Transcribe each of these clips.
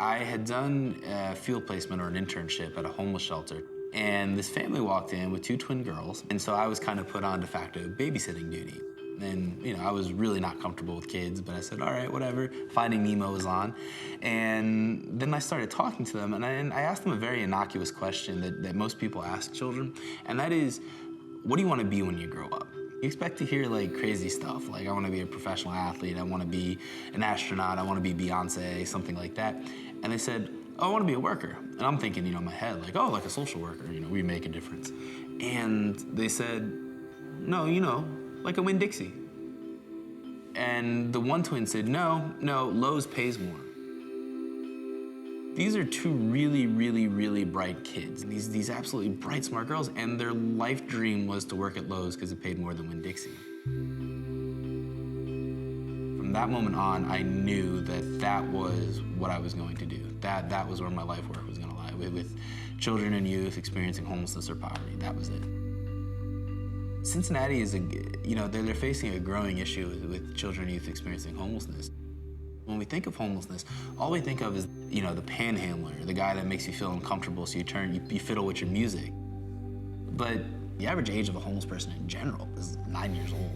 I had done a field placement or an internship at a homeless shelter, and this family walked in with 2 twin girls, and so I was kind of put on de facto babysitting duty. And, I was really not comfortable with kids, but I said, all right, whatever. Finding Nemo was on. And then I started talking to them, and I asked them a very innocuous question that most people ask children, and that is, what do you want to be when you grow up? You expect to hear like crazy stuff, like I want to be a professional athlete, I want to be an astronaut, I want to be Beyonce, something like that. And they said, oh, I want to be a worker. And I'm thinking, in my head, like, oh, like a social worker, we make a difference. And they said, no, like a Winn-Dixie. And the one twin said, no, Lowe's pays more. These are 2 really, really, really bright kids. These absolutely bright, smart girls, and their life dream was to work at Lowe's because it paid more than Winn-Dixie. From that moment on, I knew that was what I was going to do. That was where my life work was going to lie, with children and youth experiencing homelessness or poverty. That was it. Cincinnati is they're facing a growing issue with children and youth experiencing homelessness. When we think of homelessness, all we think of is, the panhandler, the guy that makes you feel uncomfortable, so you fiddle with your music. But the average age of a homeless person in general is 9 years old.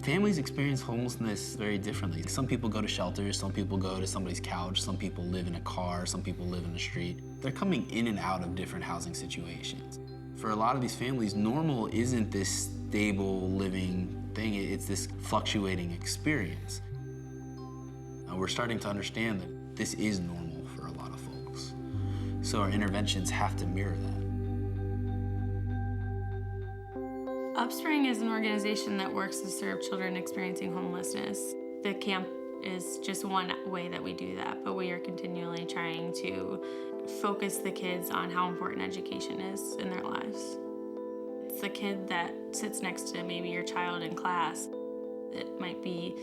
Families experience homelessness very differently. Some people go to shelters, some people go to somebody's couch, some people live in a car, some people live in the street. They're coming in and out of different housing situations. For a lot of these families, normal isn't this stable living thing, it's this fluctuating experience. We're starting to understand that this is normal for a lot of folks. So our interventions have to mirror that. UpSpring is an organization that works to serve children experiencing homelessness. The camp is just one way that we do that, but we are continually trying to focus the kids on how important education is in their lives. It's the kid that sits next to maybe your child in class. It might be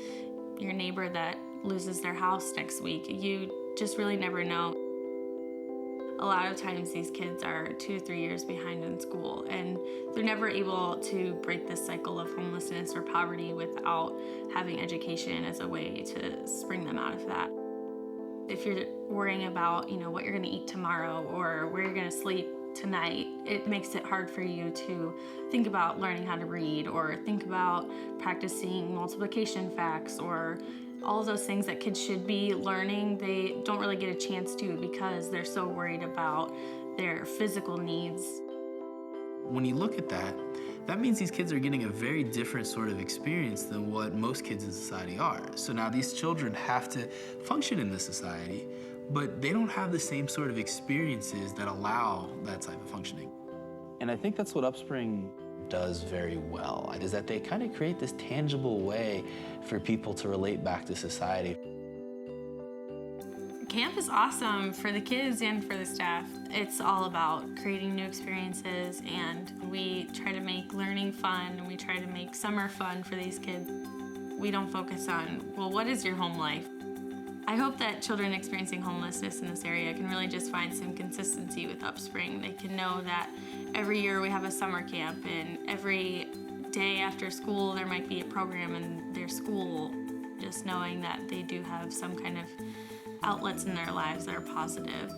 your neighbor that loses their house next week. You just really never know. A lot of times these kids are 2 to 3 years behind in school, and they're never able to break this cycle of homelessness or poverty without having education as a way to spring them out of that. If you're worrying about, what you're gonna eat tomorrow or where you're gonna sleep tonight, it makes it hard for you to think about learning how to read or think about practicing multiplication facts or all of those things that kids should be learning. They don't really get a chance to because they're so worried about their physical needs. When you look at that, that means these kids are getting a very different sort of experience than what most kids in society are. So now these children have to function in this society, but they don't have the same sort of experiences that allow that type of functioning. And I think that's what UpSpring does very well, is that they kind of create this tangible way for people to relate back to society. Camp is awesome for the kids and for the staff. It's all about creating new experiences, and we try to make learning fun, and we try to make summer fun for these kids. We don't focus on, well, what is your home life? I hope that children experiencing homelessness in this area can really just find some consistency with UpSpring. They can know that every year we have a summer camp, and every day after school there might be a program in their school, just knowing that they do have some kind of outlets in their lives that are positive.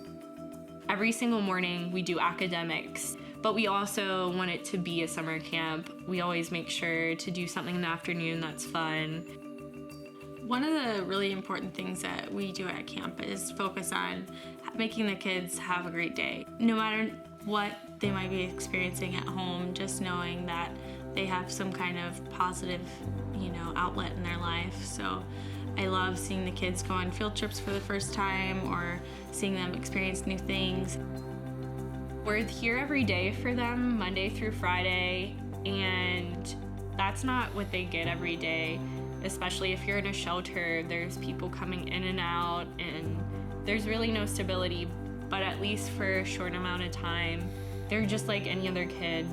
Every single morning we do academics, but we also want it to be a summer camp. We always make sure to do something in the afternoon that's fun. One of the really important things that we do at camp is focus on making the kids have a great day. No matter what they might be experiencing at home, just knowing that they have some kind of positive, outlet in their life. So I love seeing the kids go on field trips for the first time or seeing them experience new things. We're here every day for them, Monday through Friday, and that's not what they get every day. Especially if you're in a shelter, there's people coming in and out, and there's really no stability. But at least for a short amount of time, they're just like any other kid.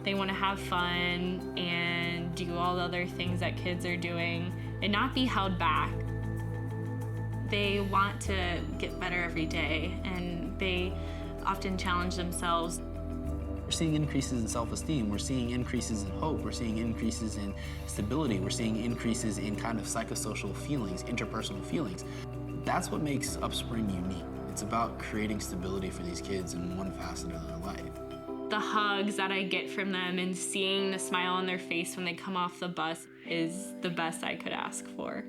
They want to have fun and do all the other things that kids are doing and not be held back. They want to get better every day, and they often challenge themselves. We're seeing increases in self-esteem, we're seeing increases in hope, we're seeing increases in stability, we're seeing increases in kind of psychosocial feelings, interpersonal feelings. That's what makes UpSpring unique. It's about creating stability for these kids in one facet of their life. The hugs that I get from them and seeing the smile on their face when they come off the bus is the best I could ask for.